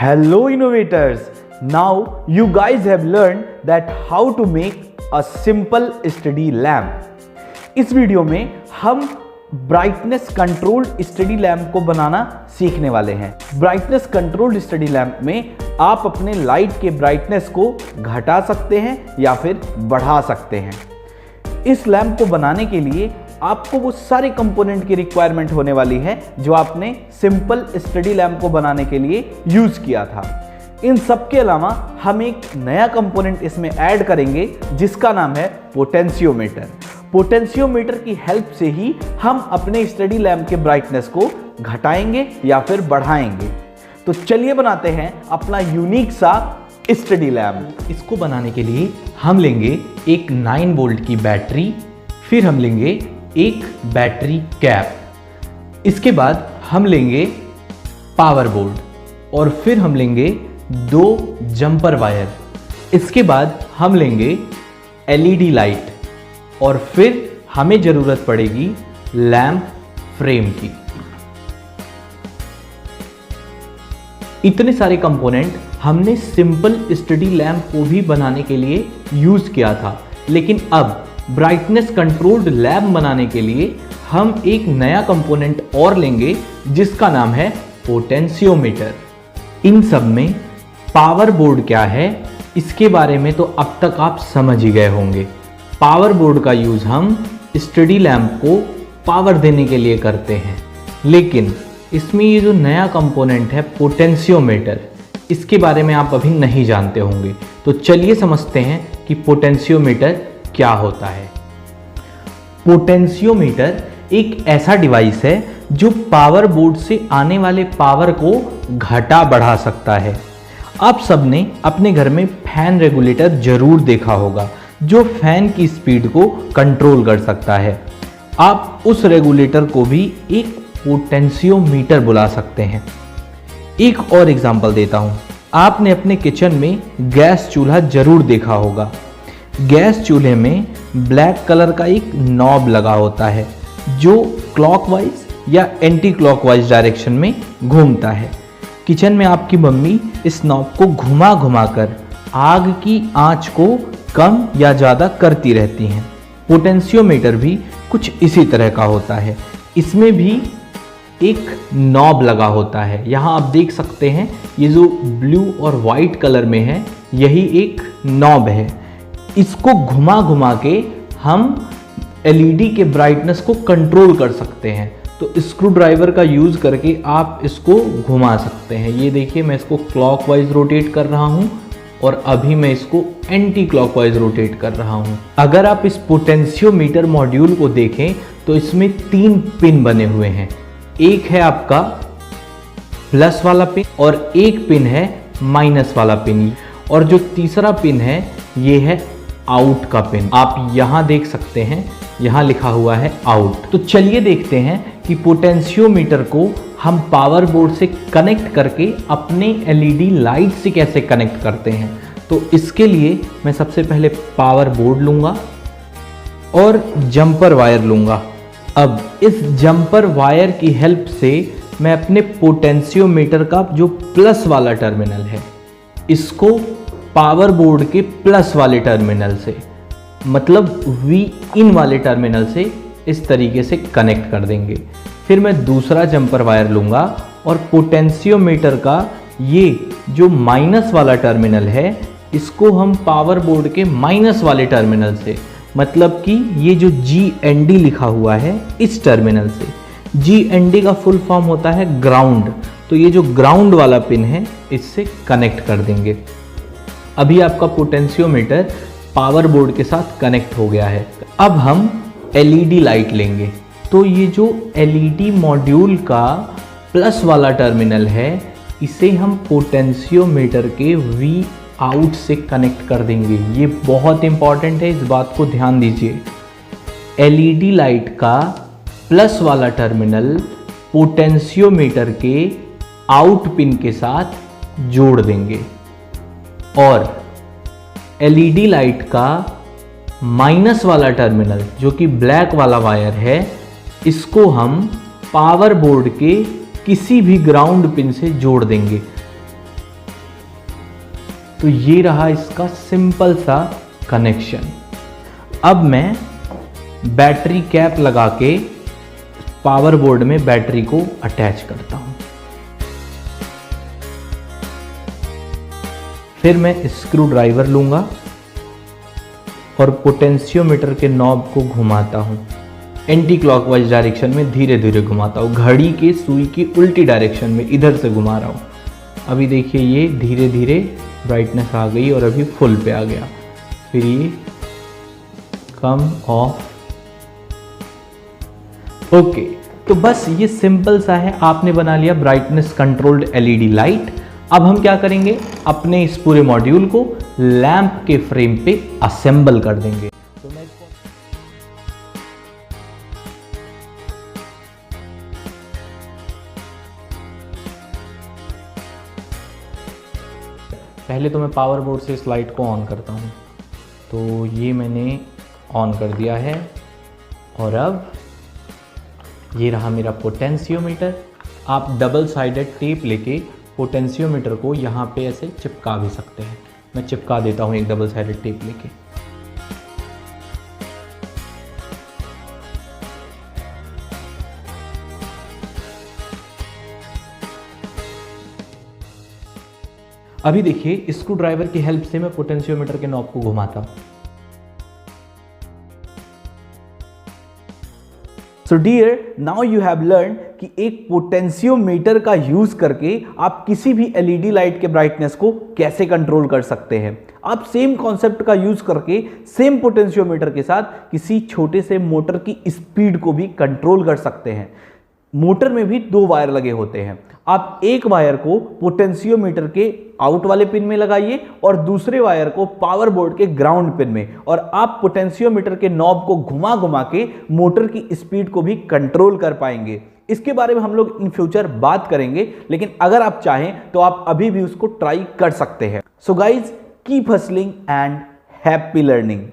Hello innovators! Now you guys have learned that how to make a simple study lamp. इस video में हम brightness controlled study lamp को बनाना सीखने वाले हैं। ब्राइटनेस कंट्रोल्ड स्टडी लैम्प में आप अपने लाइट के ब्राइटनेस को घटा सकते हैं या फिर बढ़ा सकते हैं। इस लैम्प को बनाने के लिए आपको वो सारे कंपोनेंट की रिक्वायरमेंट होने वाली है जो आपने सिंपल स्टडी लैम्प को बनाने के लिए यूज किया था। इन सब के अलावा हम एक नया कंपोनेंट इसमें ऐड करेंगे जिसका नाम है पोटेंशियोमीटर। पोटेंशियोमीटर की हेल्प से ही हम अपने स्टडी लैम्प के ब्राइटनेस को घटाएंगे या फिर बढ़ाएंगे। तो चलिए बनाते हैं अपना यूनिक सा स्टडी लैम्प। इसको बनाने के लिए हम लेंगे एक 9 वोल्ट की बैटरी, फिर हम लेंगे एक बैटरी कैप, इसके बाद हम लेंगे पावर बोर्ड और फिर हम लेंगे 2 जंपर वायर, इसके बाद हम लेंगे एलईडी लाइट और फिर हमें जरूरत पड़ेगी लैंप फ्रेम की। इतने सारे कंपोनेंट हमने सिंपल स्टडी लैंप को भी बनाने के लिए यूज किया था, लेकिन अब ब्राइटनेस कंट्रोल्ड लैम्प बनाने के लिए हम एक नया कंपोनेंट और लेंगे जिसका नाम है पोटेंशियोमीटर। इन सब में पावर बोर्ड क्या है इसके बारे में तो अब तक आप समझ ही गए होंगे। पावर बोर्ड का यूज हम स्टडी लैम्प को पावर देने के लिए करते हैं, लेकिन इसमें ये जो नया कंपोनेंट है पोटेंशियोमीटर, इसके बारे में आप अभी नहीं जानते होंगे। तो चलिए समझते हैं कि पोटेंशियोमीटर क्या होता है। पोटेंशियोमीटर एक ऐसा डिवाइस है जो पावर बोर्ड से आने वाले पावर को घटा बढ़ा सकता है। आप सबने अपने घर में फैन रेगुलेटर जरूर देखा होगा जो फैन की स्पीड को कंट्रोल कर सकता है। आप उस रेगुलेटर को भी एक पोटेंशियोमीटर बुला सकते हैं। एक और एग्जांपल देता हूं। आपने अपने किचन में गैस चूल्हा जरूर देखा होगा। गैस चूल्हे में ब्लैक कलर का एक नॉब लगा होता है जो क्लॉकवाइज या एंटी क्लॉकवाइज डायरेक्शन में घूमता है। किचन में आपकी मम्मी इस नॉब को घुमा घुमा कर आग की आंच को कम या ज़्यादा करती रहती हैं। पोटेंशियोमीटर भी कुछ इसी तरह का होता है। इसमें भी एक नॉब लगा होता है। यहाँ आप देख सकते हैं ये जो ब्लू और वाइट कलर में है यही एक नॉब है। इसको घुमा घुमा के हम एलईडी के ब्राइटनेस को कंट्रोल कर सकते हैं। तो स्क्रू ड्राइवर का यूज़ करके आप इसको घुमा सकते हैं। ये देखिए मैं इसको क्लॉकवाइज रोटेट कर रहा हूँ और अभी मैं इसको एंटी क्लॉकवाइज रोटेट कर रहा हूँ। अगर आप इस पोटेंशियोमीटर मॉड्यूल को देखें तो इसमें 3 पिन बने हुए हैं। एक है आपका प्लस वाला पिन और एक पिन है माइनस वाला पिन, और जो तीसरा पिन है ये है आउट का पिन। आप यहाँ देख सकते हैं यहाँ लिखा हुआ है आउट। तो चलिए देखते हैं कि पोटेंशियोमीटर को हम पावर बोर्ड से कनेक्ट करके अपने एलईडी लाइट से कैसे कनेक्ट करते हैं। तो इसके लिए मैं सबसे पहले पावर बोर्ड लूँगा और जंपर वायर लूँगा। अब इस जंपर वायर की हेल्प से मैं अपने पोटेंशियोमीटर का जो प्लस वाला टर्मिनल है इसको पावर बोर्ड के प्लस वाले टर्मिनल से, मतलब Vin वाले टर्मिनल से इस तरीके से कनेक्ट कर देंगे। फिर मैं दूसरा जंपर वायर लूँगा और पोटेंशियोमीटर का ये जो माइनस वाला टर्मिनल है इसको हम पावर बोर्ड के माइनस वाले टर्मिनल से, मतलब कि ये जो GND लिखा हुआ है इस टर्मिनल से। GND का फुल फॉर्म होता है ग्राउंड, तो ये जो ग्राउंड वाला पिन है इससे कनेक्ट कर देंगे। अभी आपका पोटेंशियोमीटर पावर बोर्ड के साथ कनेक्ट हो गया है। अब हम एलईडी लाइट लेंगे। तो ये जो एलईडी मॉड्यूल का प्लस वाला टर्मिनल है इसे हम पोटेंशियोमीटर के V आउट से कनेक्ट कर देंगे। ये बहुत इंपॉर्टेंट है, इस बात को ध्यान दीजिए। एलईडी लाइट का प्लस वाला टर्मिनल पोटेंशियोमीटर के आउट पिन के साथ जोड़ देंगे और एलईडी लाइट का माइनस वाला टर्मिनल जो कि ब्लैक वाला वायर है इसको हम पावर बोर्ड के किसी भी ग्राउंड पिन से जोड़ देंगे। तो ये रहा इसका सिंपल सा कनेक्शन। अब मैं बैटरी कैप लगा के पावर बोर्ड में बैटरी को अटैच करता हूं। फिर मैं स्क्रू ड्राइवर लूंगा और पोटेंशियोमीटर के नॉब को घुमाता हूं। एंटी क्लॉकवाइज डायरेक्शन में धीरे धीरे घुमाता हूं, घड़ी के सुई की उल्टी डायरेक्शन में इधर से घुमा रहा हूं। अभी देखिए ये धीरे धीरे ब्राइटनेस आ गई और अभी फुल पे आ गया। फिर ये कम ऑफ। ओके, तो बस ये सिंपल सा है, आपने बना लिया ब्राइटनेस कंट्रोल्ड एलईडी लाइट। अब हम क्या करेंगे, अपने इस पूरे मॉड्यूल को लैंप के फ्रेम पे असेंबल कर देंगे। तो मैं इसको पहले तो मैं पावर बोर्ड से इस लाइट को ऑन करता हूँ। तो ये मैंने ऑन कर दिया है और अब ये रहा मेरा पोटेंशियोमीटर। आप डबल साइडेड टेप लेके पोटेंशियोमीटर को यहाँ पे ऐसे चिपका भी सकते हैं। मैं चिपका देता हूँ एक डबल साइडेड टेप लेके। अभी देखिए स्क्रू ड्राइवर की हेल्प से मैं पोटेंशियोमीटर के नॉब को घुमाता हूँ। So dear, now you have learn कि एक पोटेंशियोमीटर का यूज करके आप किसी भी एलईडी लाइट के ब्राइटनेस को कैसे कंट्रोल कर सकते हैं। आप सेम कॉन्सेप्ट का यूज करके सेम पोटेंशियोमीटर के साथ किसी छोटे से मोटर की स्पीड को भी कंट्रोल कर सकते हैं। मोटर में भी दो वायर लगे होते हैं। आप एक वायर को पोटेंशियोमीटर के आउट वाले पिन में लगाइए और दूसरे वायर को पावर बोर्ड के ग्राउंड पिन में, और आप पोटेंशियोमीटर के नॉब को घुमा घुमा के मोटर की स्पीड को भी कंट्रोल कर पाएंगे। इसके बारे में हम लोग इन फ्यूचर बात करेंगे, लेकिन अगर आप चाहें तो आप अभी भी उसको ट्राई कर सकते हैं। So guys, keep hustling and happy learning.